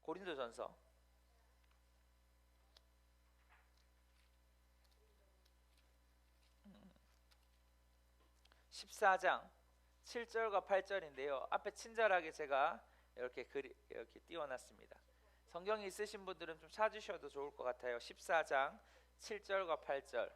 고린도전서 14장 7절과 8절인데요. 앞에 친절하게 제가 이렇게 띄워놨습니다. 성경이 있으신 분들은 좀 찾으셔도 좋을 것 같아요. 14장 7절과 8절.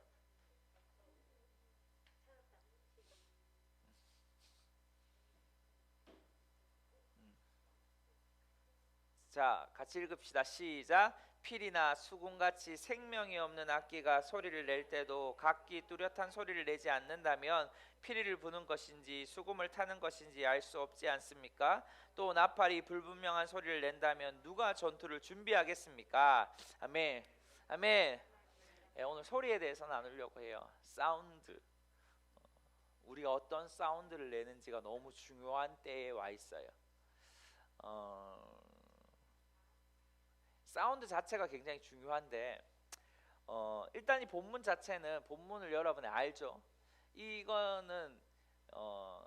자, 같이 읽읍시다. 시작. 필이나 수금같이 생명이 없는 악기가 소리를 낼 때도 각기 뚜렷한 소리를 내지 않는다면 피리를 부는 것인지 수금을 타는 것인지 알 수 없지 않습니까? 또 나팔이 불분명한 소리를 낸다면 누가 전투를 준비하겠습니까? 아멘. 아멘. 오늘 소리에 대해서 나누려고 해요. 사운드. 우리가 어떤 사운드를 내는지가 너무 중요한 때에 와 있어요. 사운드 자체가 굉장히 중요한데 일단 이 본문 자체는 본문을 여러분이 알죠? 이거는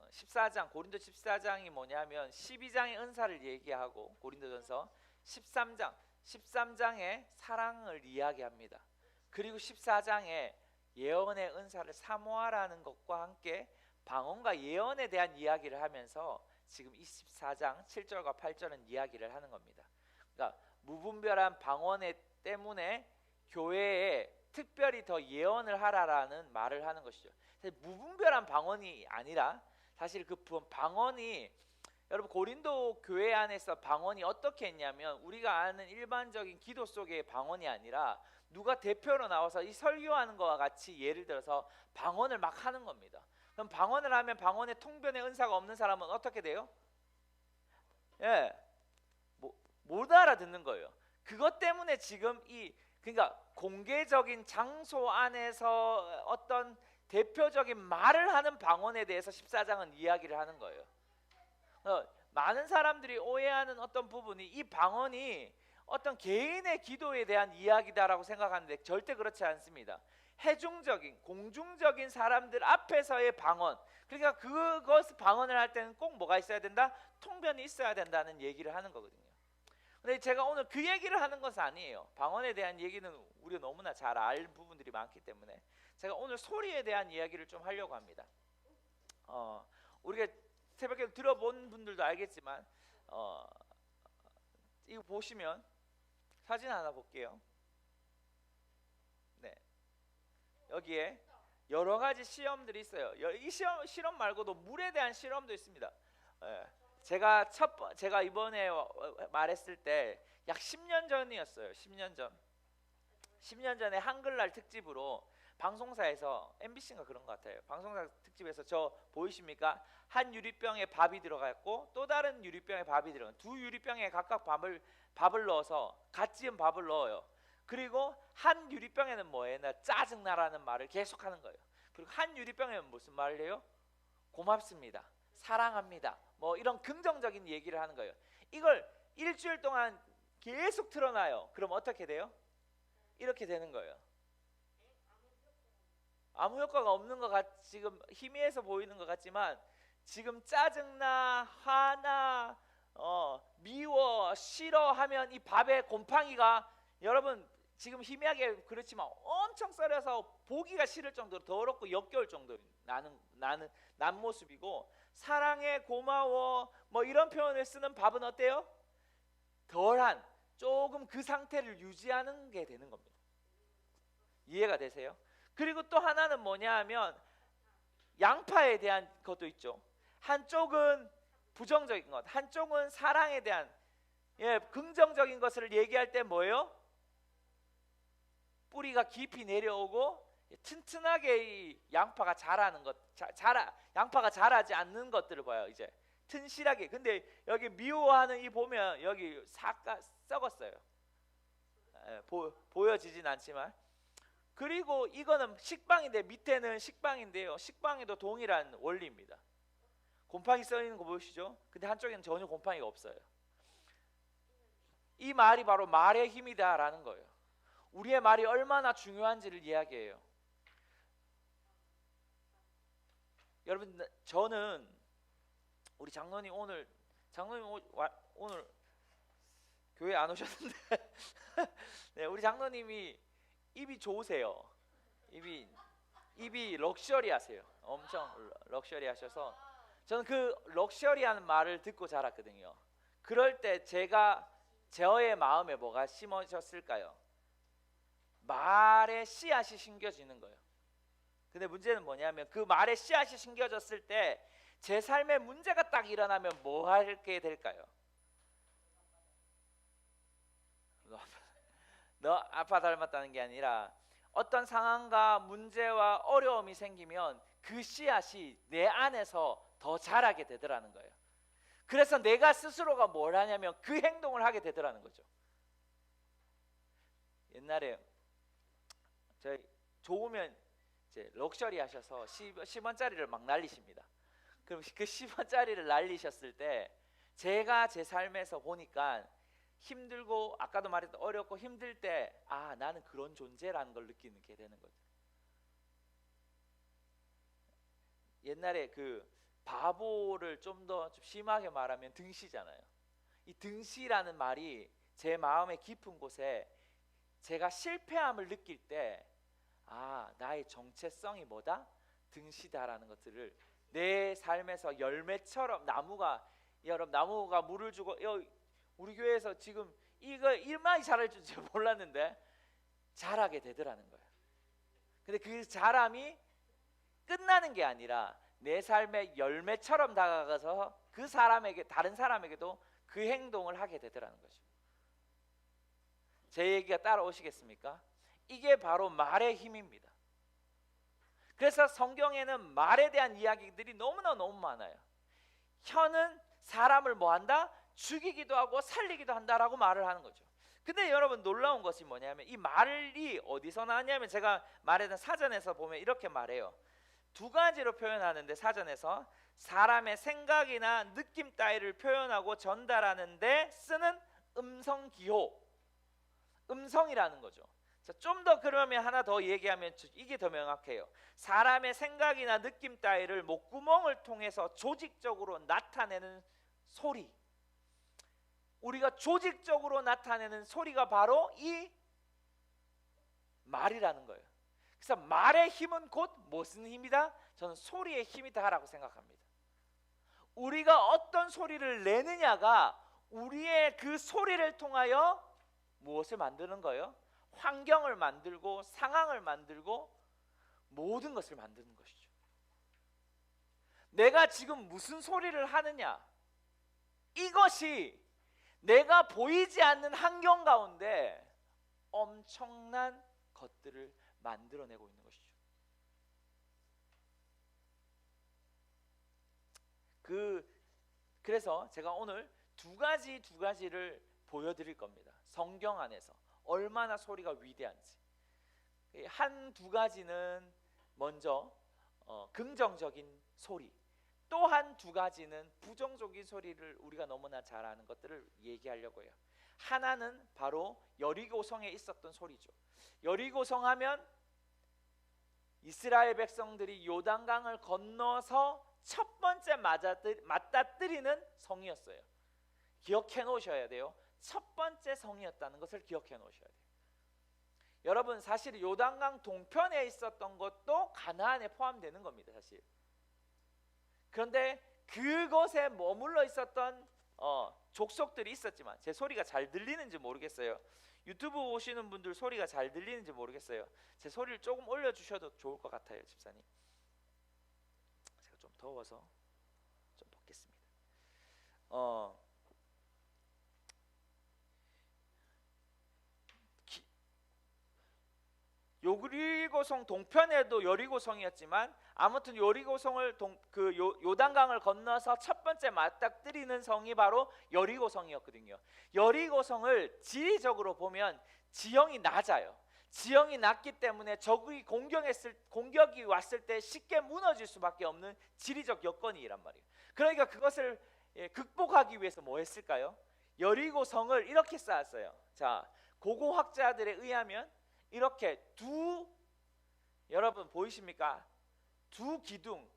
14장 고린도 14장이 뭐냐면 12장의 은사를 얘기하고 고린도전서 13장에 사랑을 이야기합니다. 그리고 14장에 예언의 은사를 사모하라는 것과 함께 방언과 예언에 대한 이야기를 하면서 지금 24장 7절과 8절은 이야기를 하는 겁니다. 그러니까 무분별한 방언 때문에 교회에 특별히 더 예언을 하라라는 말을 하는 것이죠. 무분별한 방언이 아니라 사실 그 방언이 여러분 고린도 교회 안에서 방언이 어떻게 했냐면 우리가 아는 일반적인 기도 속의 방언이 아니라 누가 대표로 나와서 이 설교하는 것과 같이 예를 들어서 방언을 막 하는 겁니다. 그럼 방언을 하면 방언의 통변의 은사가 없는 사람은 어떻게 돼요? 예, 못 알아듣는 거예요. 그것 때문에 지금 그러니까 공개적인 장소 안에서 어떤 대표적인 말을 하는 방언에 대해서 14장은 이야기를 하는 거예요. 많은 사람들이 오해하는 어떤 부분이 이 방언이 어떤 개인의 기도에 대한 이야기다라고 생각하는데 절대 그렇지 않습니다. 해중적인 공중적인 사람들 앞에서의 방언, 그러니까 그것 방언을 할 때는 꼭 뭐가 있어야 된다? 통변이 있어야 된다는 얘기를 하는 거거든요. 근데 제가 오늘 그 얘기를 하는 것은 아니에요. 방언에 대한 얘기는 우리가 너무나 잘 알 부분들이 많기 때문에 제가 오늘 소리에 대한 이야기를 좀 하려고 합니다. 우리가 새벽에 들어본 분들도 알겠지만 이거 보시면 사진 하나 볼게요. 네, 여기에 여러 가지 시험들이 있어요. 이 실험 말고도 물에 대한 실험도 있습니다. 제가 이번에 말했을 때 약 10년 전이었어요. 10년 전에 한글날 특집으로 방송사에서 MBC인가 그런 것 같아요. 방송사 특집에서 저 보이십니까? 한 유리병에 밥이 들어갔고 또 다른 유리병에 밥이 들어간 두 유리병에 각각 밥을 넣어서 갓 지은 밥을 넣어요. 그리고 한 유리병에는 뭐예요? 나 짜증나라는 말을 계속하는 거예요. 그리고 한 유리병에는 무슨 말을 해요? 고맙습니다, 사랑합니다, 뭐 이런 긍정적인 얘기를 하는 거예요. 이걸 일주일 동안 계속 틀어놔요. 그럼 어떻게 돼요? 이렇게 되는 거예요. 아무 효과가 없는 것 지금 희미해서 보이는 것 같지만 지금 짜증나, 화나, 미워, 싫어하면 이 밥에 곰팡이가 여러분 지금 희미하게 그렇지만 엄청 썰어서 보기가 싫을 정도로 더럽고 역겨울 정도로 난 모습이고, 사랑해, 고마워 뭐 이런 표현을 쓰는 밥은 어때요? 덜한, 조금 그 상태를 유지하는 게 되는 겁니다. 이해가 되세요? 그리고 또 하나는 뭐냐 하면 양파에 대한 것도 있죠. 한쪽은 부정적인 것, 한쪽은 사랑에 대한 긍정적인 것을 얘기할 때 뭐예요? 뿌리가 깊이 내려오고 튼튼하게 이 양파가 자라는 것, 양파가 자라지 않는 것들을 봐요. 이제 튼실하게. 근데 여기 미워하는 이 보면 여기 썩었어요. 보여지진 않지만. 그리고 이거는 식빵인데 밑에는 식빵인데요. 식빵에도 동일한 원리입니다. 곰팡이 써 있는 거 보이시죠? 근데 한쪽에는 전혀 곰팡이가 없어요. 이 말이 바로 말의 힘이다라는 거예요. 우리의 말이 얼마나 중요한지를 이야기해요. 여러분, 저는 우리 장로님 오늘 교회 안 오셨는데 네, 우리 장로님이 입이 좋으세요. 입이 럭셔리하세요. 엄청 럭셔리하셔서 저는 그 럭셔리한 말을 듣고 자랐거든요. 그럴 때 제가 저의 마음에 뭐가 심어졌을까요? 말의 씨앗이 심겨지는 거예요. 근데 문제는 뭐냐면 그 말의 씨앗이 심겨졌을 때 제 삶에 문제가 딱 일어나면 뭐 하게 될까요? 너 아빠 닮았다는 게 아니라 어떤 상황과 문제와 어려움이 생기면 그 씨앗이 내 안에서 더 자라게 되더라는 거예요. 그래서 내가 스스로가 뭘 하냐면 그 행동을 하게 되더라는 거죠. 옛날에 저희 좋으면 이제 럭셔리 하셔서 10원짜리를 막 날리십니다. 그럼 그 10원짜리를 날리셨을 때 제가 제 삶에서 보니까 힘들고 아까도 말했던 어렵고 힘들 때 나는 그런 존재라는 걸 느끼게 되는 거죠. 옛날에 그 바보를 좀 더 심하게 말하면 등시잖아요. 이 등시라는 말이 제 마음의 깊은 곳에 제가 실패함을 느낄 때 나의 정체성이 뭐다? 등시다라는 것들을 내 삶에서 열매처럼 여러분 나무가 물을 주고 우리 교회에서 지금 이거 이만히 자랄 줄 제가 몰랐는데 자라게 되더라는 거예요. 근데 그 자람이 끝나는 게 아니라 내 삶의 열매처럼 다가가서 그 사람에게 다른 사람에게도 그 행동을 하게 되더라는 거죠. 제 얘기가 따라오시겠습니까? 이게 바로 말의 힘입니다. 그래서 성경에는 말에 대한 이야기들이 너무나 너무 많아요. 혀는 사람을 뭐한다? 죽이기도 하고 살리기도 한다라고 말을 하는 거죠. 근데 여러분 놀라운 것이 뭐냐면 이 말이 어디서 나왔냐면 제가 말했던 사전에서 보면 이렇게 말해요. 두 가지로 표현하는데 사전에서 사람의 생각이나 느낌 따위를 표현하고 전달하는데 쓰는 음성기호, 음성이라는 거죠. 좀 더 그러면 하나 더 얘기하면 이게 더 명확해요. 사람의 생각이나 느낌 따위를 목구멍을 통해서 조직적으로 나타내는 소리, 우리가 조직적으로 나타내는 소리가 바로 이 말이라는 거예요. 그래서 말의 힘은 곧 무슨 힘이다? 저는 소리의 힘이다라고 생각합니다. 우리가 어떤 소리를 내느냐가 우리의 그 소리를 통하여 무엇을 만드는 거예요? 환경을 만들고 상황을 만들고 모든 것을 만드는 것이죠. 내가 지금 무슨 소리를 하느냐, 이것이 내가 보이지 않는 환경 가운데 엄청난 것들을 만들어내고 있는 것이죠. 그래서 제가 오늘 두 가지를 보여드릴 겁니다. 성경 안에서 얼마나 소리가 위대한지. 한 두 가지는 먼저 긍정적인 소리, 또 한 두 가지는 부정적인 소리를 우리가 너무나 잘 아는 것들을 얘기하려고 해요. 하나는 바로 여리고성에 있었던 소리죠. 여리고성 하면 이스라엘 백성들이 요단강을 건너서 첫 번째 맞닥뜨리는 성이었어요. 기억해 놓으셔야 돼요. 첫 번째 성이었다는 것을 기억해 놓으셔야 돼요. 여러분 사실 요단강 동편에 있었던 것도 가나안에 포함되는 겁니다. 사실. 그런데 그곳에 머물러 있었던 족속들이 있었지만, 제 소리가 잘 들리는지 모르겠어요. 유튜브 보시는 분들 소리가 잘 들리는지 모르겠어요. 제 소리를 조금 올려주셔도 좋을 것 같아요, 집사님. 제가 좀 더워서 좀 벗겠습니다. 여리고성 동편에도 여리고성이었지만 아무튼 여리고성을 요단강을 건너서 첫 번째 맞닥뜨리는 성이 바로 여리고성이었거든요. 여리고성을 지리적으로 보면 지형이 낮아요. 지형이 낮기 때문에 적이 공격이 왔을 때 쉽게 무너질 수밖에 없는 지리적 여건이란 말이에요. 그러니까 그것을 극복하기 위해서 뭐 했을까요? 여리고성을 이렇게 쌓았어요. 자, 고고학자들에 의하면 이렇게 여러분 보이십니까? 두 기둥,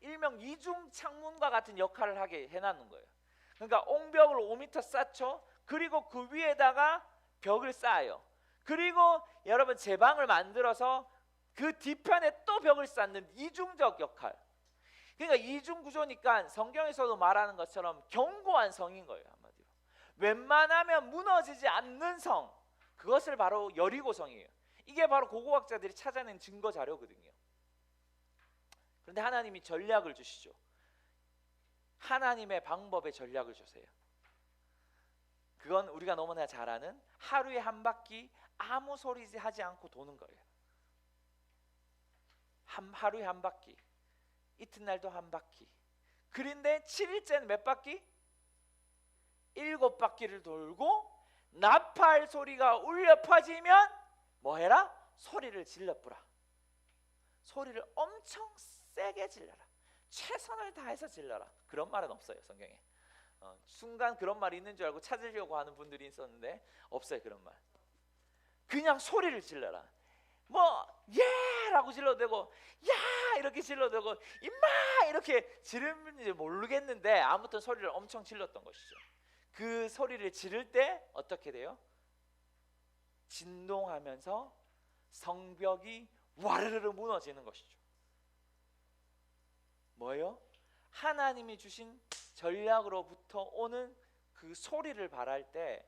일명 이중 창문과 같은 역할을 하게 해놨는 거예요. 그러니까 옹벽을 5m 쌓죠. 그리고 그 위에다가 벽을 쌓아요. 그리고 여러분 제방을 만들어서 그 뒤편에 또 벽을 쌓는 이중적 역할. 그러니까 이중 구조니까 성경에서도 말하는 것처럼 견고한 성인 거예요. 한마디로 웬만하면 무너지지 않는 성, 그것을 바로 여리고성이에요. 이게 바로 고고학자들이 찾아낸 증거 자료거든요. 그런데 하나님이 전략을 주시죠. 하나님의 방법의 전략을 주세요. 그건 우리가 너무나 잘 아는 하루에 한 바퀴 아무 소리 하지 않고 도는 거예요. 하루에 한 바퀴, 이튿날도 한 바퀴. 그런데 7일째는 몇 바퀴? 7바퀴를 돌고 나팔 소리가 울려 퍼지면 뭐 해라? 소리를 질러뿌라. 소리를 엄청 세게 질러라. 최선을 다해서 질러라. 그런 말은 없어요, 성경에. 순간 그런 말이 있는 줄 알고 찾으려고 하는 분들이 있었는데 없어요, 그런 말. 그냥 소리를 질러라. 뭐 예라고 질러도 되고 야 이렇게 질러도 되고 임마 이렇게 지르는지 모르겠는데 아무튼 소리를 엄청 질렀던 것이죠. 그 소리를 지를 때 어떻게 돼요? 진동하면서 성벽이 와르르 무너지는 것이죠. 뭐예요? 하나님이 주신 전략으로부터 오는 그 소리를 발할 때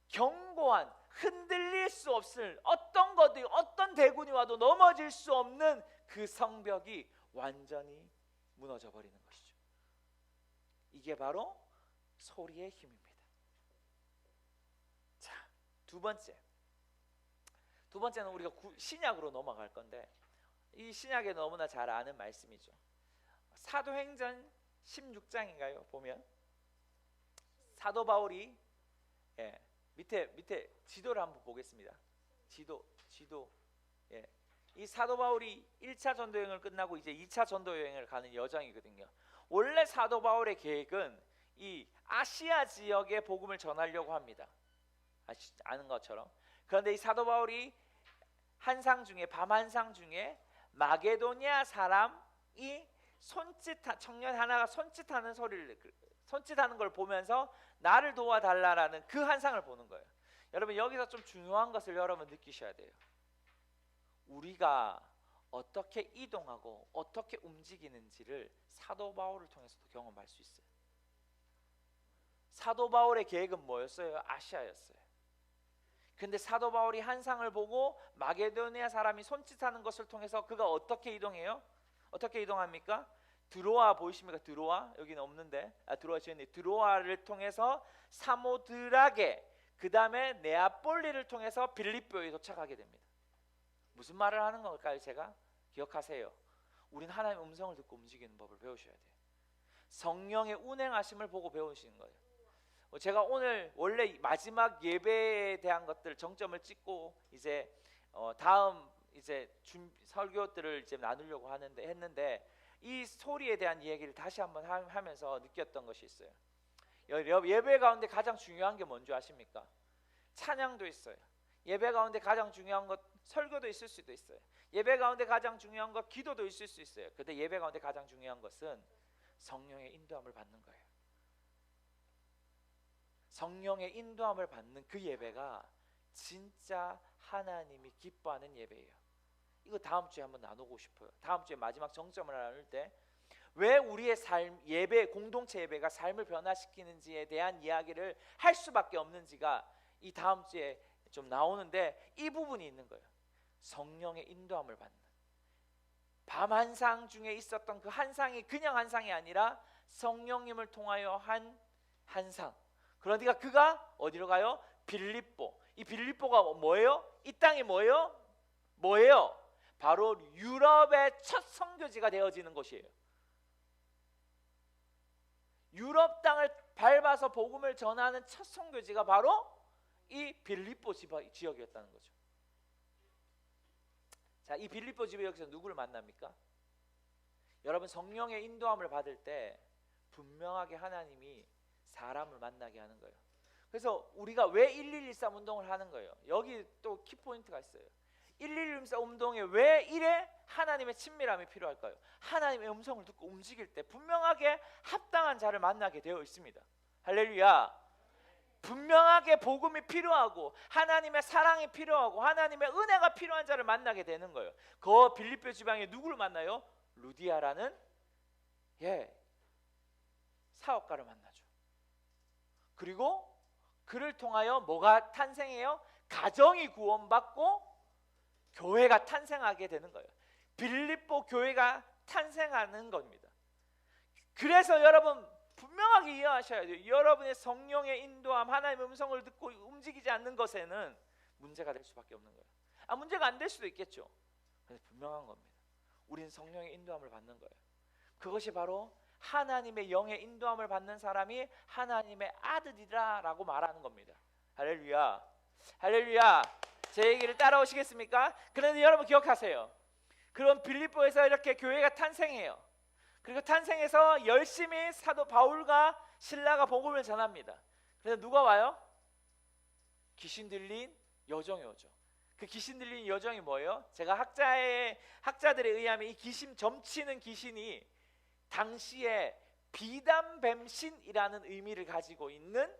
견고한, 흔들릴 수 없을 어떤 것이, 어떤 대군이 와도 넘어질 수 없는 그 성벽이 완전히 무너져 버리는 것이죠. 이게 바로 소리의 힘입니다. 자, 두 번째는 우리가 신약으로 넘어갈 건데, 이 신약에 너무나 잘 아는 말씀이죠. 사도행전 16장인가요? 보면 사도 바울이 밑에 지도를 한번 보겠습니다. 지도. 이 사도 바울이 1차 전도 여행을 끝나고 이제 2차 전도 여행을 가는 여정이거든요. 원래 사도 바울의 계획은 이 아시아 지역에 복음을 전하려고 합니다. 아는 것처럼. 그런데 이 사도 바울이 밤 한상 중에 마게도니아 사람이 청년 하나가 손짓하는 걸 보면서 나를 도와달라라는 그 한상을 보는 거예요. 여러분 여기서 좀 중요한 것을 여러분 느끼셔야 돼요. 우리가 어떻게 이동하고 어떻게 움직이는지를 사도 바울을 통해서도 경험할 수 있어요. 사도 바울의 계획은 뭐였어요? 아시아였어요. 근데 사도 바울이 한상을 보고 마게도니아 사람이 손짓하는 것을 통해서 그가 어떻게 이동해요? 어떻게 이동합니까? 드로아 보이십니까? 드로아 여기는 없는데 드로아 지었네. 드로아를 통해서 사모드라게, 그 다음에 네아폴리를 통해서 빌립보에 도착하게 됩니다. 무슨 말을 하는 걸까요? 제가 기억하세요. 우린 하나님의 음성을 듣고 움직이는 법을 배우셔야 돼요. 성령의 운행하심을 보고 배우시는 거예요. 제가 오늘 원래 마지막 예배에 대한 것들 정점을 찍고 이제 다음 이제 설교들을 이제 나누려고 했는데 이 소리에 대한 이야기를 다시 한번 하면서 느꼈던 것이 있어요. 예배 가운데 가장 중요한 게 뭔지 아십니까? 찬양도 있어요. 예배 가운데 가장 중요한 것 설교도 있을 수도 있어요. 예배 가운데 가장 중요한 것 기도도 있을 수 있어요. 그런데 예배 가운데 가장 중요한 것은 성령의 인도함을 받는 거예요. 성령의 인도함을 받는 그 예배가 진짜 하나님이 기뻐하는 예배예요. 이거 다음 주에 한번 나누고 싶어요. 다음 주에 마지막 정점을 나눌 때 왜 우리의 삶, 예배, 공동체 예배가 삶을 변화시키는지에 대한 이야기를 할 수밖에 없는지가 이 다음 주에 좀 나오는데 이 부분이 있는 거예요. 성령의 인도함을 받는. 밤 한상 중에 있었던 그 한상이 그냥 한상이 아니라 성령님을 통하여 한 한상. 그러니까 그가 어디로 가요? 빌립보. 이 빌립보가 뭐예요? 이 땅이 뭐예요? 바로 유럽의 첫 선교지가 되어지는 곳이에요. 유럽 땅을 밟아서 복음을 전하는 첫 선교지가 바로 이 빌립보 지역이었다는 거죠. 자, 이 빌립보 지역에서 누구를 만납니까? 여러분 성령의 인도함을 받을 때 분명하게 하나님이 사람을 만나게 하는 거예요. 그래서 우리가 왜 1113 운동을 하는 거예요? 여기 또 키포인트가 있어요. 1113 운동에 왜 이래? 하나님의 친밀함이 필요할까요? 하나님의 음성을 듣고 움직일 때 분명하게 합당한 자를 만나게 되어 있습니다. 할렐루야. 분명하게 복음이 필요하고 하나님의 사랑이 필요하고 하나님의 은혜가 필요한 자를 만나게 되는 거예요. 그 빌립보 지방에 누구를 만나요? 루디아라는 사업가를 만나죠. 그리고 그를 통하여 뭐가 탄생해요? 가정이 구원받고 교회가 탄생하게 되는 거예요. 빌립보 교회가 탄생하는 겁니다. 그래서 여러분 분명하게 이해하셔야 돼요. 여러분의 성령의 인도함, 하나님의 음성을 듣고 움직이지 않는 것에는 문제가 될 수밖에 없는 거예요. 문제가 안 될 수도 있겠죠. 그런데 분명한 겁니다. 우린 성령의 인도함을 받는 거예요. 그것이 바로 하나님의 영의 인도함을 받는 사람이 하나님의 아들이라고 말하는 겁니다. 할렐루야. 할렐루야. 제 얘기를 따라오시겠습니까? 그런데 여러분 기억하세요. 그럼 빌립보에서 이렇게 교회가 탄생해요. 그리고 탄생해서 열심히 사도 바울과 실라가 복음을 전합니다. 그래서 누가 와요? 귀신 들린 여종이 오죠. 그 귀신 들린 여종이 뭐예요? 제가 학자들에 의하면 이 귀신 점치는 귀신이 당시에 비담뱀신이라는 의미를 가지고 있는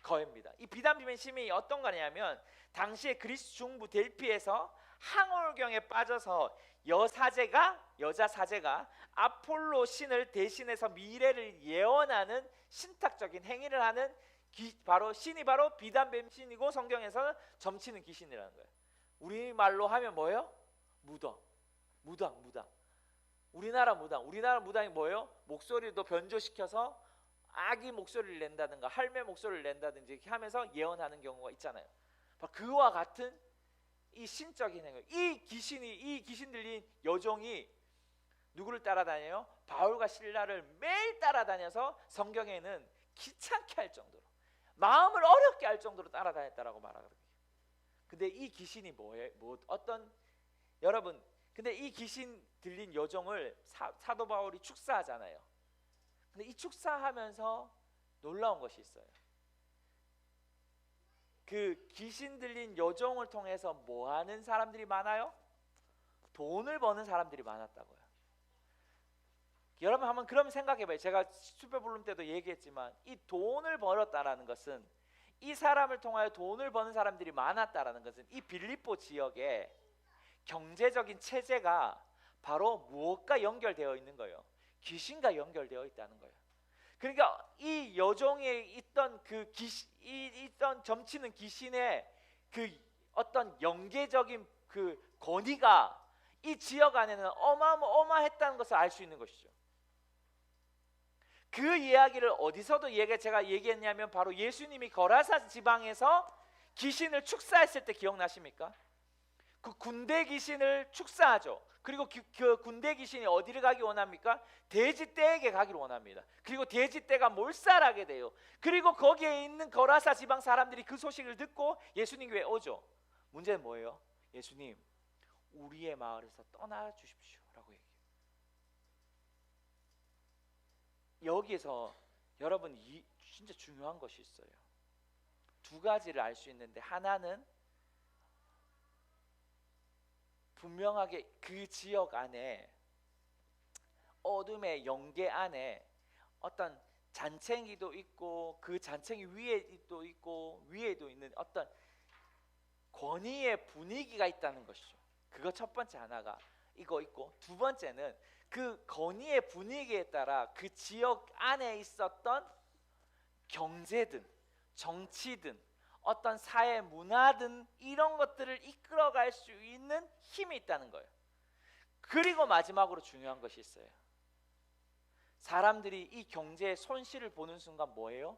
거입니다. 이 비담뱀신이 어떤 거냐면 당시에 그리스 중부 델피에서 항월경에 빠져서 여자 사제가 아폴로 신을 대신해서 미래를 예언하는 신탁적인 행위를 하는 신이 바로 비담뱀신이고 성경에서는 점치는 귀신이라는 거예요. 우리말로 하면 뭐예요? 무당. 우리나라 무당이 뭐예요? 목소리도 변조시켜서 아기 목소리를 낸다든가 할매 목소리를 낸다든지 이렇게 하면서 예언하는 경우가 있잖아요. 그와 같은 이 신적인 행위, 이 귀신 들린 여종이 누구를 따라다녀요? 바울과 실라를 매일 따라다녀서 성경에는 귀찮게 할 정도로, 마음을 어렵게 할 정도로 따라다녔다라고 말하거든요. 근데 이 귀신이 여러분, 근데 이 귀신 들린 여종을 사도 바울이 축사하잖아요. 근데 이 축사하면서 놀라운 것이 있어요. 그 귀신 들린 여종을 통해서 뭐 하는 사람들이 많아요? 돈을 버는 사람들이 많았다고요. 여러분 한번 그럼 생각해봐요. 제가 슈퍼블룸 때도 얘기했지만 이 돈을 벌었다라는 것은, 이 사람을 통하여 돈을 버는 사람들이 많았다라는 것은 이 빌립보 지역에 경제적인 체제가 바로 무엇과 연결되어 있는 거예요? 귀신과 연결되어 있다는 거예요. 그러니까 이 여종에 있던 있던 점치는 귀신의 그 어떤 영계적인 그 권위가 이 지역 안에는 어마어마했다는 것을 알 수 있는 것이죠. 그 이야기를 어디서도 제가 얘기했냐면 바로 예수님이 거라사 지방에서 귀신을 축사했을 때 기억나십니까? 그 군대 귀신을 축사하죠. 그리고 그 군대 귀신이 어디를 가기 원합니까? 돼지떼에게 가기를 원합니다. 그리고 돼지떼가 몰살하게 돼요. 그리고 거기에 있는 거라사 지방 사람들이 그 소식을 듣고 예수님 교회에 오죠. 문제는 뭐예요? 예수님, 우리의 마을에서 떠나 주십시오 라고 얘기해요. 여기에서 여러분 진짜 중요한 것이 있어요. 두 가지를 알 수 있는데, 하나는 분명하게 그 지역 안에 어둠의 영계 안에 어떤 잔챙이도 있고 그 잔챙이 위에도 있고 위에도 있는 어떤 권위의 분위기가 있다는 것이죠. 그거 첫 번째 하나가 이거 있고, 두 번째는 그 권위의 분위기에 따라 그 지역 안에 있었던 경제든 정치든 어떤 사회 문화든 이런 것들을 이끌어갈 수 있는 힘이 있다는 거예요. 그리고 마지막으로 중요한 것이 있어요. 사람들이 이 경제의 손실을 보는 순간 뭐예요?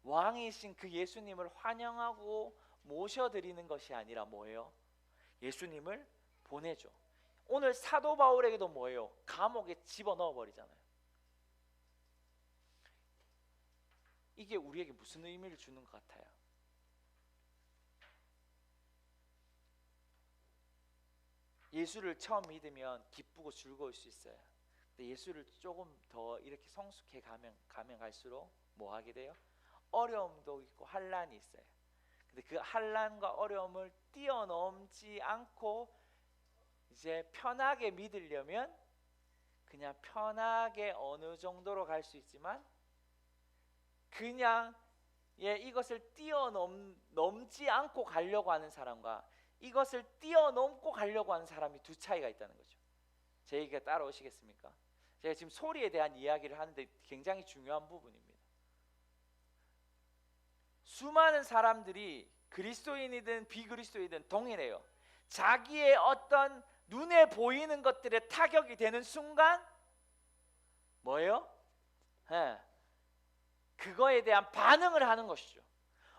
왕이신 그 예수님을 환영하고 모셔드리는 것이 아니라 뭐예요? 예수님을 보내죠. 오늘 사도 바울에게도 뭐예요? 감옥에 집어넣어 버리잖아요. 이게 우리에게 무슨 의미를 주는 것 같아요? 예수를 처음 믿으면 기쁘고 즐거울 수 있어요. 근데 예수를 조금 더 이렇게 성숙해 가면 갈수록 뭐 하게 돼요? 어려움도 있고 환난이 있어요. 근데 그 환난과 어려움을 뛰어넘지 않고 이제 편하게 믿으려면 그냥 편하게 어느 정도로 갈 수 있지만 그냥 이것을 뛰어넘지 않고 가려고 하는 사람과 이것을 뛰어넘고 가려고 하는 사람이 두 차이가 있다는 거죠. 제 얘기가 따라오시겠습니까? 제가 지금 소리에 대한 이야기를 하는데 굉장히 중요한 부분입니다. 수많은 사람들이 그리스도인이든 비그리스도인이든 동일해요. 자기의 어떤 눈에 보이는 것들에 타격이 되는 순간 뭐예요? 그거에 대한 반응을 하는 것이죠.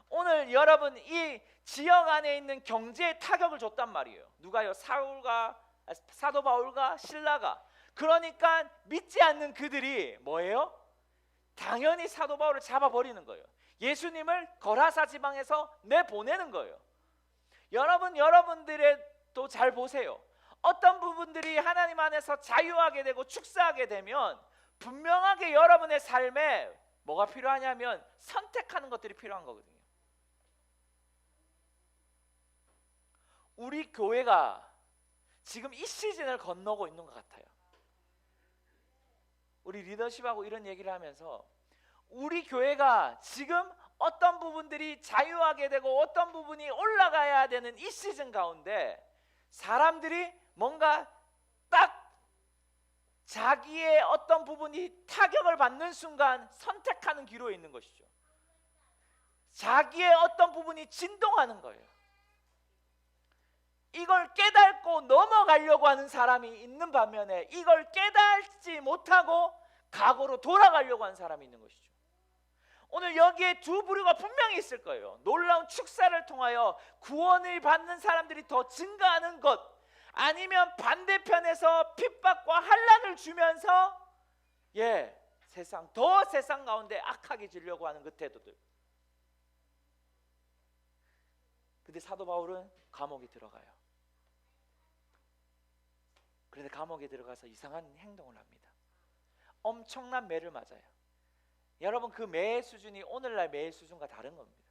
오늘 여러분 이 지역 안에 있는 경제에 타격을 줬단 말이에요. 누가요? 사도 바울과 실라가. 그러니까 믿지 않는 그들이 뭐예요? 당연히 사도 바울을 잡아버리는 거예요. 예수님을 거라사 지방에서 내보내는 거예요. 여러분들도 잘 보세요. 어떤 부분들이 하나님 안에서 자유하게 되고 축사하게 되면 분명하게 여러분의 삶에 뭐가 필요하냐면 선택하는 것들이 필요한 거거든요. 우리 교회가 지금 이 시즌을 건너고 있는 것 같아요. 우리 리더십하고 이런 얘기를 하면서 우리 교회가 지금 어떤 부분들이 자유하게 되고 어떤 부분이 올라가야 되는 이 시즌 가운데 사람들이 뭔가 딱 자기의 어떤 부분이 타격을 받는 순간 선택하는 기로에 있는 것이죠. 자기의 어떤 부분이 진동하는 거예요. 이걸 깨닫고 넘어가려고 하는 사람이 있는 반면에 이걸 깨닫지 못하고 과거로 돌아가려고 하는 사람이 있는 것이죠. 오늘 여기에 두 부류가 분명히 있을 거예요. 놀라운 축사를 통하여 구원을 받는 사람들이 더 증가하는 것, 아니면 반대편에서 핍박과 환난을 주면서 세상 가운데 악하게 지려고 하는 그 태도들. 근데 사도 바울은 감옥에 들어가요. 그런데 감옥에 들어가서 이상한 행동을 합니다. 엄청난 매를 맞아요. 여러분 그 매의 수준이 오늘날 매의 수준과 다른 겁니다.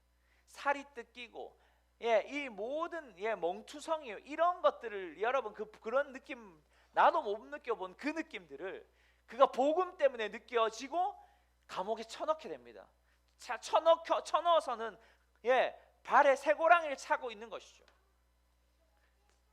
살이 뜯기고 이 모든 멍투성이요 이런 것들을 여러분 그런 느낌 나도 못 느껴본 그 느낌들을 그가 복음 때문에 느껴지고 감옥에 쳐넣게 됩니다. 쳐넣어서는 발에 쇠고랑이를 차고 있는 것이죠.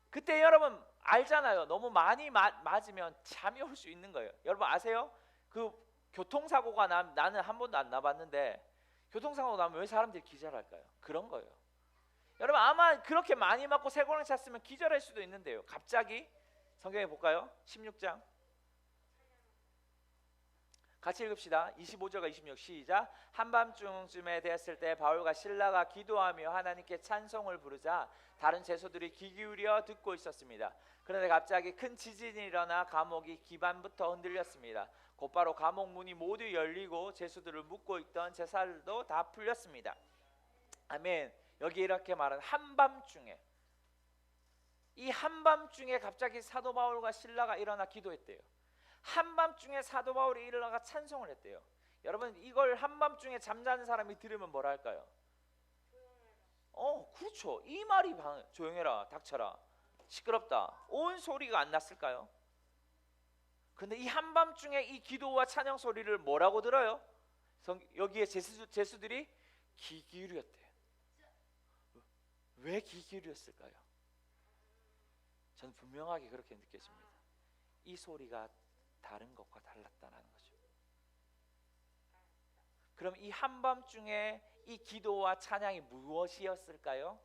그때 여러분 알잖아요. 너무 많이 맞으면 잠이 올 수 있는 거예요. 여러분 아세요? 그 교통사고가 나는 한 번도 안 나봤는데 교통사고 나면 왜 사람들이 기절할까요? 그런 거예요. 여러분 아마 그렇게 많이 맞고 쇠고랑 찼으면 기절할 수도 있는데요. 갑자기 성경에 볼까요? 16장 같이 읽읍시다. 25절과 26 시작. 한밤중쯤에 되었을 때 바울과 실라가 기도하며 하나님께 찬송을 부르자 다른 제소들이 귀 기울여 듣고 있었습니다. 그런데 갑자기 큰 지진이 일어나 감옥이 기반부터 흔들렸습니다. 곧바로 감옥 문이 모두 열리고 제소들을 묶고 있던 제살도 다 풀렸습니다. 아멘. 여기 이렇게 말하는 한밤중에, 이 한밤중에 갑자기 사도 바울과 실라가 일어나 기도했대요. 한밤중에 사도 바울이 일어나가 찬송을 했대요. 여러분 이걸 한밤중에 잠자는 사람이 들으면 뭐라 할까요? 그렇죠. 이 말이 조용해라, 닥쳐라, 시끄럽다, 온 소리가 안 났을까요? 그런데 이 한밤중에 이 기도와 찬양 소리를 뭐라고 들어요? 여기에 제수들이 귀 기울였대요. 왜 귀 기울였을까요? 저는 분명하게 그렇게 느껴집니다. 이 소리가 다른 것과 달랐다는 거죠. 그럼 이 한밤중에 이 기도와 찬양이 무엇이었을까요?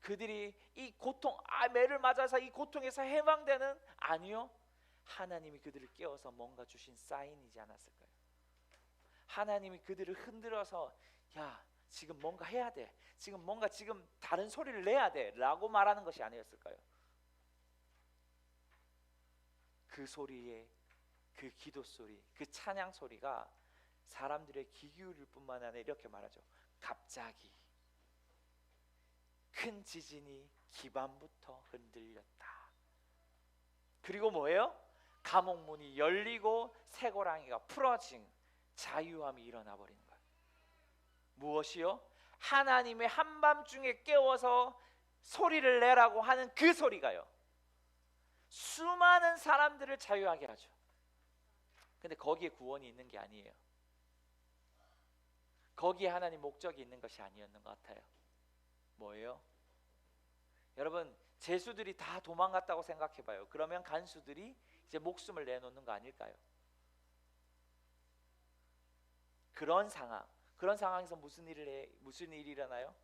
그들이 이 고통, 매를 맞아서 이 고통에서 해방되는? 아니요. 하나님이 그들을 깨워서 뭔가 주신 사인이지 않았을까요? 하나님이 그들을 흔들어서 지금 뭔가 해야 돼, 지금 다른 소리를 내야 돼 라고 말하는 것이 아니었을까요? 그 소리에, 그 기도 소리, 그 찬양 소리가 사람들의 귀 기울일 뿐만 아니라 이렇게 말하죠. 갑자기 큰 지진이 기반부터 흔들렸다. 그리고 뭐예요? 감옥 문이 열리고 쇠고랑이가 풀어진 자유함이 일어나 버리는 거예요. 무엇이요? 하나님의 한밤중에 깨워서 소리를 내라고 하는 그 소리가요. 수많은 사람들을 자유하게 하죠. 근데 거기에 구원이 있는 게 아니에요. 거기에 하나님 목적이 있는 것이 아니었는 것 같아요. 뭐예요? 여러분, 제수들이 다 도망갔다고 생각해봐요. 그러면 간수들이 이제 목숨을 내놓는 거 아닐까요? 그런 상황에서 무슨 일이 일어나요?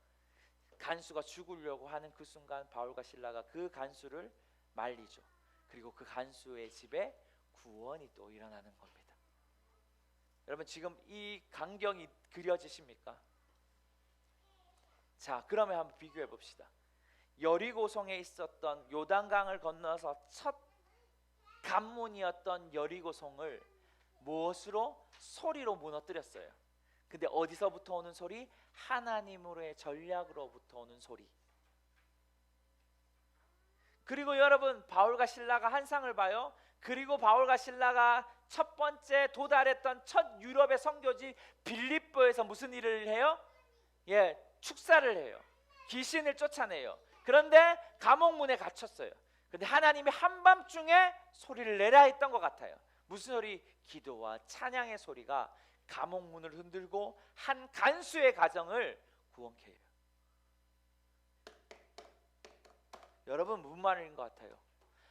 간수가 죽으려고 하는 그 순간 바울과 실라가 그 간수를 말리죠. 그리고 그 간수의 집에 구원이 또 일어나는 겁니다. 여러분, 지금 이 광경이 그려지십니까? 자, 그러면 한번 비교해 봅시다. 여리고성에 있었던 요단강을 건너서 첫 관문이었던 여리고성을 무엇으로? 소리로 무너뜨렸어요. 근데 어디서부터 오는 소리? 하나님으로의 전략으로부터 오는 소리. 그리고 여러분, 바울과 실라가 한상을 봐요. 그리고 바울과 실라가 첫 번째 도달했던 첫 유럽의 선교지 빌립보에서 무슨 일을 해요? 축사를 해요. 귀신을 쫓아내요. 그런데 감옥문에 갇혔어요. 근데 하나님이 한밤중에 소리를 내라 했던 것 같아요. 무슨 소리? 기도와 찬양의 소리가 감옥문을 흔들고 한 간수의 가정을 구원케 해요. 여러분, 무슨 말인 것 같아요?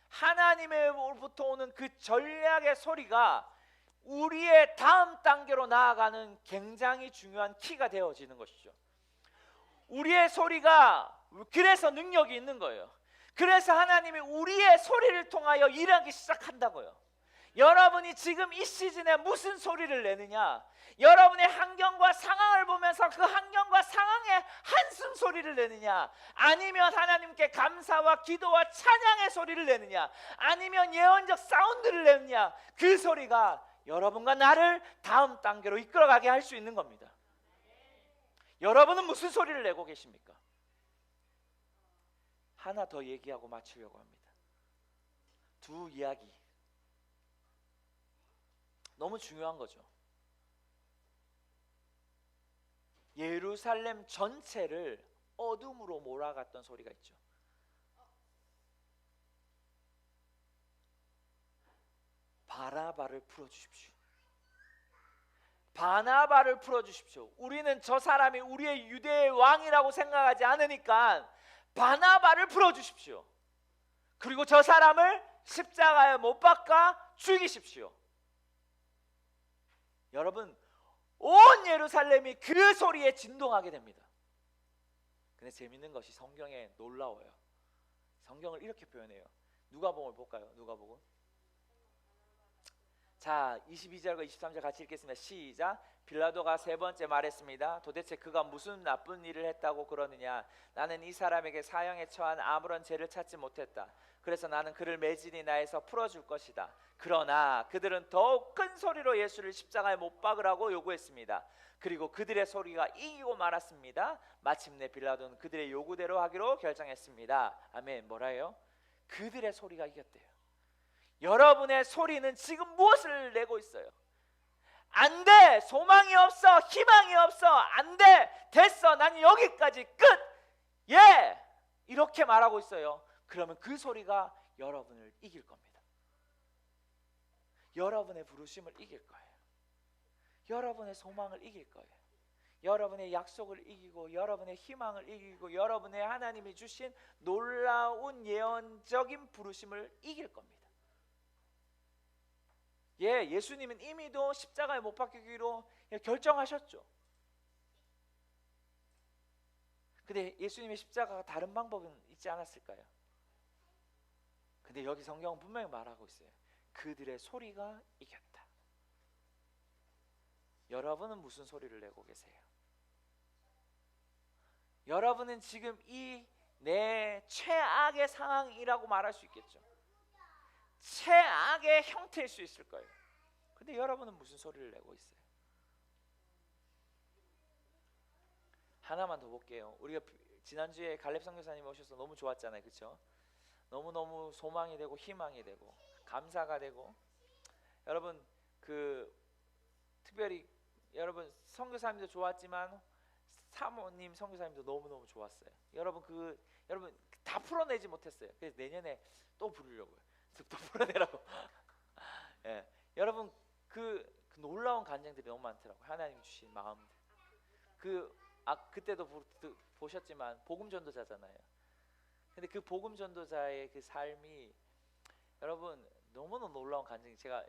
하나님으로부터 오는 그 전략의 소리가 우리의 다음 단계로 나아가는 굉장히 중요한 키가 되어지는 것이죠. 우리의 소리가 그래서 능력이 있는 거예요. 그래서 하나님이 우리의 소리를 통하여 일하기 시작한다고요. 여러분이 지금 이 시즌에 무슨 소리를 내느냐? 여러분의 환경과 상황을 보면서 그 환경과 상황에 한숨 소리를 내느냐? 아니면 하나님께 감사와 기도와 찬양의 소리를 내느냐? 아니면 예언적 사운드를 내느냐? 그 소리가 여러분과 나를 다음 단계로 이끌어가게 할 수 있는 겁니다. 여러분은 무슨 소리를 내고 계십니까? 하나 더 얘기하고 마치려고 합니다. 두 이야기. 너무 중요한 거죠. 예루살렘 전체를 어둠으로 몰아갔던 소리가 있죠. 바나바를 풀어주십시오. 바나바를 풀어주십시오. 우리는 저 사람이 우리의 유대의 왕이라고 생각하지 않으니까 바나바를 풀어주십시오. 그리고 저 사람을 십자가에 못 박아 죽이십시오. 여러분, 온 예루살렘이 그 소리에 진동하게 됩니다. 근데 재밌는 것이 성경에 놀라워요. 성경을 이렇게 표현해요. 누가복음을 볼까요? 누가복음. 자, 22절과 23절 같이 읽겠습니다. 시작. 빌라도가 세 번째 말했습니다. 도대체 그가 무슨 나쁜 일을 했다고 그러느냐? 나는 이 사람에게 사형에 처한 아무런 죄를 찾지 못했다. 그래서 나는 그를 매진이 나에서 풀어줄 것이다. 그러나 그들은 더욱 큰 소리로 예수를 십자가에 못 박으라고 요구했습니다. 그리고 그들의 소리가 이기고 말았습니다. 마침내 빌라도는 그들의 요구대로 하기로 결정했습니다. 아멘. 뭐라 해요? 그들의 소리가 이겼대요. 여러분의 소리는 지금 무엇을 내고 있어요? 안 돼! 소망이 없어! 희망이 없어! 안 돼! 됐어! 난 여기까지 끝! 예! 이렇게 말하고 있어요. 그러면 그 소리가 여러분을 이길 겁니다. 여러분의 부르심을 이길 거예요. 여러분의 소망을 이길 거예요. 여러분의 약속을 이기고 여러분의 희망을 이기고 여러분의 하나님이 주신 놀라운 예언적인 부르심을 이길 겁니다. 예수님은 이미도 십자가에 못 박히기로 결정하셨죠. 근데 예수님의 십자가가 다른 방법은 있지 않았을까요? 근데 여기 성경은 분명히 말하고 있어요. 그들의 소리가 이겼다. 여러분은 무슨 소리를 내고 계세요? 여러분은 지금 이 내 최악의 상황이라고 말할 수 있겠죠. 최악의 형태일 수 있을 거예요. 근데 여러분은 무슨 소리를 내고 있어요? 하나만 더 볼게요. 우리가 지난주에 갈렙 선교사님 오셔서 너무 좋았잖아요. 그렇죠? 너무너무 소망이 되고 희망이 되고 감사가 되고 여러분 특별히 여러분 선교사님도 좋았지만 사모님 선교사님도 너무너무 좋았어요. 여러분 다 풀어내지 못했어요. 그래서 내년에 또 부르려고요. 습도 풀어내라고. 예, 여러분 그 놀라운 간증들이 너무 많더라고요. 하나님 주신 마음들. 그때도 보셨지만 복음 전도자잖아요. 근데 그 복음 전도자의 그 삶이 여러분 너무너무 놀라운 간증이, 제가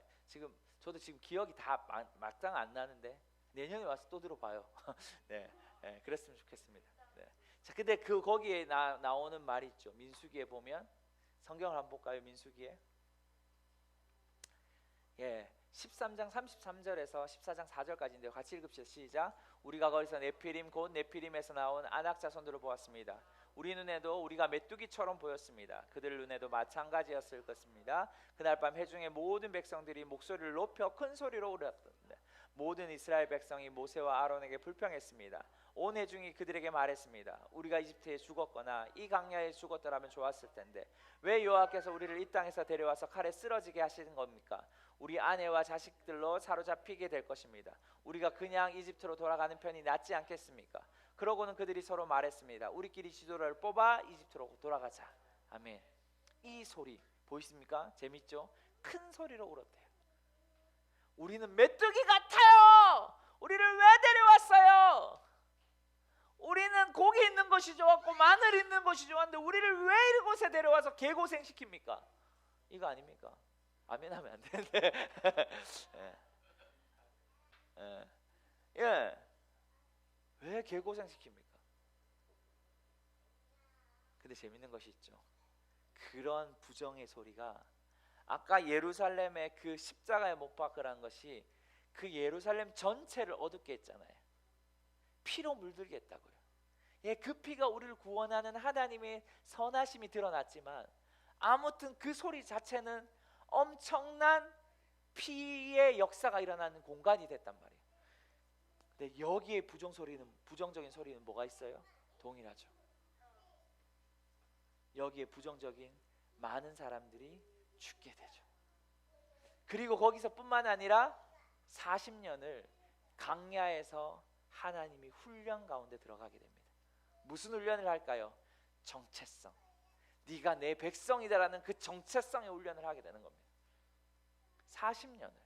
저도 지금 기억이 다 막상 안 나는데 내년에 와서 또 들어봐요. 네, 네, 그랬으면 좋겠습니다. 네. 자, 근데 거기에 나오는 말이 있죠. 민수기에 보면, 성경을 한번 볼까요? 민수기에 13장 33절에서 14장 4절까지인데요. 같이 읽읍시다. 시작. 우리가 거기서 네피림 곧 네피림에서 나온 아낙 자손들을 보았습니다. 우리 눈에도 우리가 메뚜기처럼 보였습니다. 그들 눈에도 마찬가지였을 것입니다. 그날 밤 회중의 모든 백성들이 목소리를 높여 큰 소리로 울었던데 모든 이스라엘 백성이 모세와 아론에게 불평했습니다. 온 회중이 그들에게 말했습니다. 우리가 이집트에 죽었거나 이 강야에 죽었더라면 좋았을 텐데 왜 여호와께서 우리를 이 땅에서 데려와서 칼에 쓰러지게 하시는 겁니까? 우리 아내와 자식들로 사로잡히게 될 것입니다. 우리가 그냥 이집트로 돌아가는 편이 낫지 않겠습니까? 그러고는 그들이 서로 말했습니다. 우리끼리 지도를 뽑아 이집트로 돌아가자. 아멘. 이 소리 보이십니까? 재밌죠? 큰 소리로 울었대요. 우리는 메뚜기 같아요. 우리를 왜 데려왔어요? 우리는 고기 있는 것이 좋았고 마늘 있는 것이 좋았는데 우리를 왜 이곳에 데려와서 개고생 시킵니까? 이거 아닙니까? 아멘 하면 안 되는데. 왜 개고생 시킵니까? 근데 재밌는 것이 있죠. 그런 부정의 소리가 아까 예루살렘의 그 십자가에 못 박으라는 것이 그 예루살렘 전체를 어둡게 했잖아요. 피로 물들게 했다고요. 그 피가 우리를 구원하는 하나님의 선하심이 드러났지만 아무튼 그 소리 자체는 엄청난 피의 역사가 일어나는 공간이 됐단 말이에요. 근데 여기에 부정적인 소리는 뭐가 있어요? 동일하죠. 여기에 부정적인 많은 사람들이 죽게 되죠. 그리고 거기서뿐만 아니라 40년을 강야에서 하나님이 훈련 가운데 들어가게 됩니다. 무슨 훈련을 할까요? 정체성. 네가 내 백성이다라는 그 정체성의 훈련을 하게 되는 겁니다. 40년을.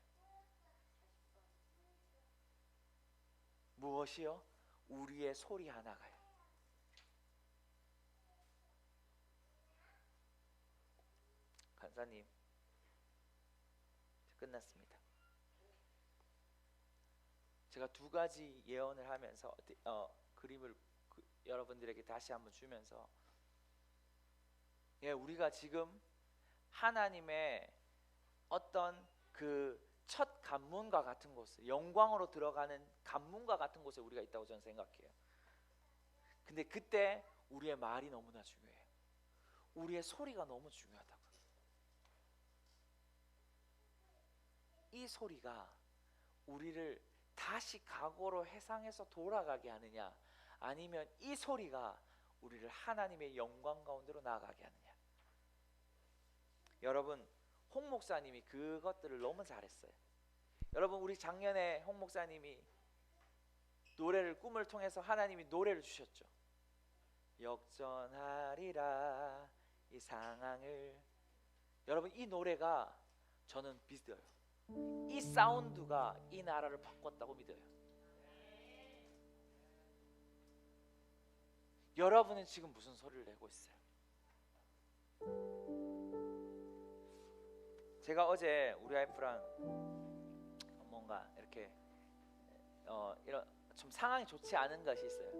무엇이요? 우리의 소리 하나가요. 간사님, 끝났습니다. 제가 두 가지 예언을 하면서 그림을 여러분들에게 다시 한번 주면서 우리가 지금 하나님의 어떤 그 첫 관문과 같은 곳에, 영광으로 들어가는 관문과 같은 곳에 우리가 있다고 저는 생각해요. 근데 그때 우리의 말이 너무나 중요해요. 우리의 소리가 너무 중요하다고. 이 소리가 우리를 다시 과거로 회상해서 돌아가게 하느냐, 아니면 이 소리가 우리를 하나님의 영광 가운데로 나아가게 하느냐. 여러분, 홍 목사님이 그것들을 너무 잘했어요. 여러분, 우리 작년에 홍 목사님이 노래를, 꿈을 통해서 하나님이 노래를 주셨죠. 역전하리라 이 상황을. 여러분, 이 노래가 저는 믿어요. 이 사운드가 이 나라를 바꿨다고 믿어요. 여러분은 지금 무슨 소리를 내고 있어요? 제가 어제 우리 와이프랑 뭔가 이렇게 이런 좀 상황이 좋지 않은 것이 있어요.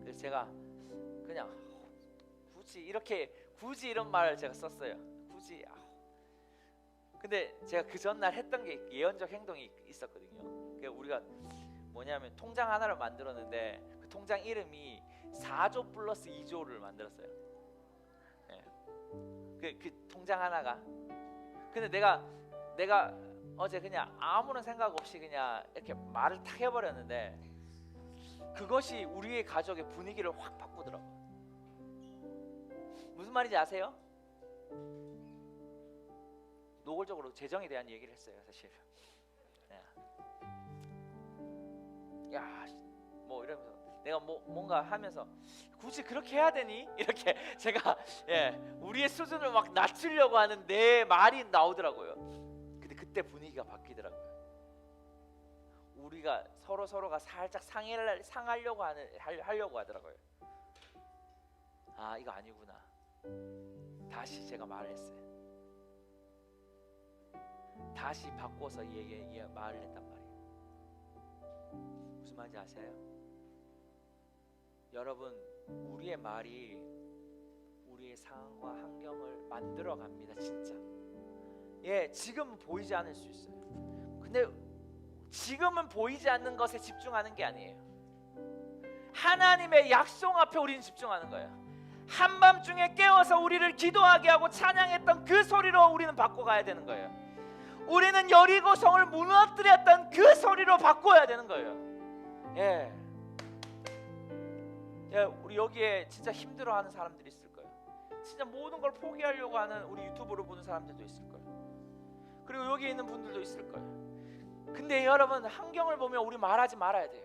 그래서 제가 그냥 굳이 이런 말을 제가 썼어요. 굳이. 근데 제가 그 전날 했던 게 예언적 행동이 있었거든요. 그러니까 우리가 뭐냐면 통장 하나를 만들었는데 그 통장 이름이 4조 플러스 2조를 만들었어요. 그 통장 하나가. 근데 내가 어제 그냥 아무런 생각 없이 그냥 이렇게 말을 탁 해버렸는데 그것이 우리의 가족의 분위기를 확 바꾸더라고요. 무슨 말인지 아세요? 노골적으로 재정에 대한 얘기를 했어요, 사실. 야, 뭐 이러면서 내가 뭔가 하면서 굳이 그렇게 해야 되니? 이렇게 제가 우리의 수준을 막 낮추려고 하는 내 말이 나오더라고요. 근데 그때 분위기가 바뀌더라고요. 우리가 서로가 살짝 상하려고 하려고 하더라고요. 아, 이거 아니구나. 다시 제가 말을 했어요. 다시 바꿔서 말을 했단 말이에요. 무슨 말인지 아세요? 여러분, 우리의 말이 우리의 상황과 환경을 만들어 갑니다. 진짜. 지금은 보이지 않을 수 있어요. 근데 지금은 보이지 않는 것에 집중하는 게 아니에요. 하나님의 약속 앞에 우리는 집중하는 거예요. 한밤중에 깨워서 우리를 기도하게 하고 찬양했던 그 소리로 우리는 바꿔가야 되는 거예요. 우리는 여리고 성을 무너뜨렸던 그 소리로 바꿔야 되는 거예요. 우리 여기에 진짜 힘들어하는 사람들이 있을 거예요. 진짜 모든 걸 포기하려고 하는 우리 유튜브를 보는 사람들도 있을 거예요. 그리고 여기 있는 분들도 있을 거예요. 근데 여러분, 환경을 보면 우리 말하지 말아야 돼요.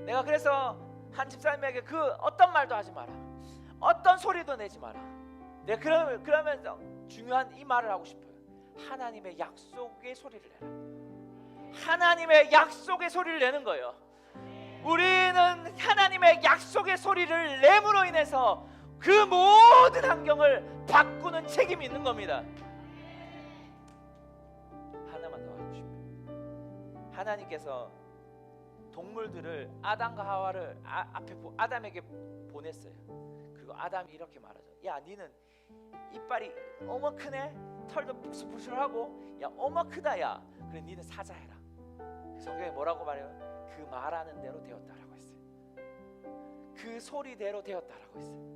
내가 그래서 한 집사님에게 그 어떤 말도 하지 마라, 어떤 소리도 내지 마라. 내가 그러면서 중요한 이 말을 하고 싶어요. 하나님의 약속의 소리를 내라. 하나님의 약속의 소리를 내는 거예요. 우리는 하나님의 약속의 소리를 내므로 인해서 그 모든 환경을 바꾸는 책임이 있는 겁니다. 하나만 더 하고 싶어요. 하나님께서 동물들을 아담과 하와를 아담에게 보냈어요. 그리고 아담이 이렇게 말하죠. 야, 니는 이빨이 어머 크네, 털도 부슬부슬하고, 야 어머 크다, 야 그래 니는 사자해라. 성경에 뭐라고 말해요? 그 말하는 대로 되었다라고 했어요. 그 소리대로 되었다라고 했어요.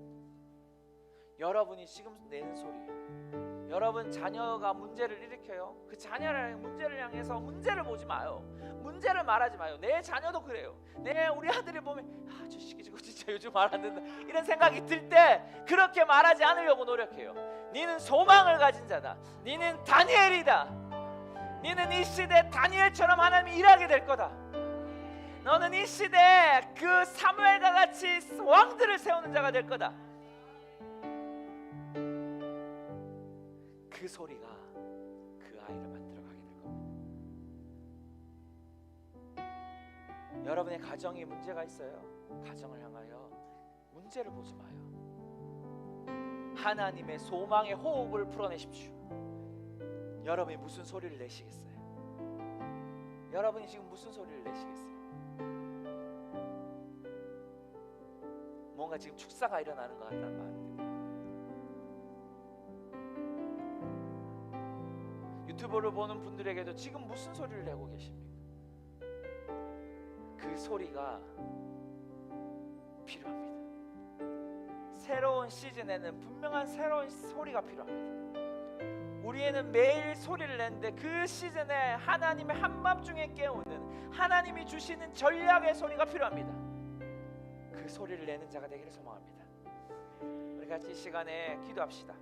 여러분이 지금 내는 소리예요. 여러분 자녀가 문제를 일으켜요. 그 자녀를 문제를 향해서 문제를 보지 마요. 문제를 말하지 마요. 내 자녀도 그래요. 우리 아들을 보면 저 시기 저거 진짜 요즘 말 안 된다, 이런 생각이 들 때 그렇게 말하지 않으려고 노력해요. 니는 소망을 가진 자다. 니는 다니엘이다. 니는 이 시대 다니엘처럼 하나님이 일하게 될 거다. 너는 이 시대에 그 사무엘과 같이 왕들을 세우는 자가 될 거다. 그 소리가 그 아이를 만들어가게 될 겁니다. 여러분의 가정에 문제가 있어요. 가정을 향하여 문제를 보지 마요. 하나님의 소망의 호흡을 풀어내십시오. 여러분이 무슨 소리를 내시겠어요? 여러분이 지금 무슨 소리를 내시겠어요? 뭔가 지금 축사가 일어나는 것 같다는 마음이 듭니다. 유튜브를 보는 분들에게도 지금 무슨 소리를 내고 계십니까? 그 소리가 필요합니다. 새로운 시즌에는 분명한 새로운 소리가 필요합니다. 우리에는 매일 소리를 내는데 그 시즌에 하나님의 한밤중에 깨우는 하나님이 주시는 전략의 소리가 필요합니다. 그 소리를 내는 자가 되기를 소망합니다. 우리 같이 이 시간에 기도합시다.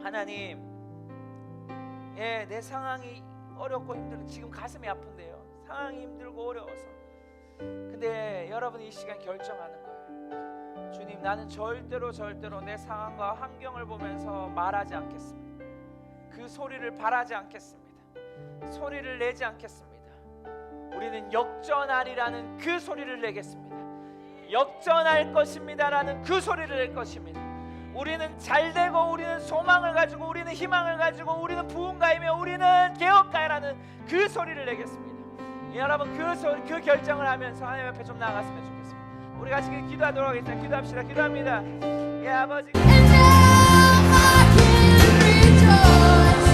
하나님, 내 상황이 어렵고 힘들고 지금 가슴이 아픈데요. 상황이 힘들고 어려워서. 근데 여러분이 이 시간 결정하는 거예요. 주님, 나는 절대로 내 상황과 환경을 보면서 말하지 않겠습니다. 그 소리를 바라지 않겠습니다. 소리를 내지 않겠습니다. 우리는 역전하리라는 그 소리를 내겠습니다. 역전할 것입니다라는 그 소리를 낼 것입니다. 우리는 잘되고 우리는 소망을 가지고 우리는 희망을 가지고 우리는 부흥가이며 우리는 개혁가이라는 그 소리를 내겠습니다. 여러분 그 결정을 하면서 하나님 앞에 좀 나아갔으면 좋겠습니다. 우리 같이 기도하도록 하겠습니다. 기도합시다. 기도합니다. 아버지, And now I can rejoice.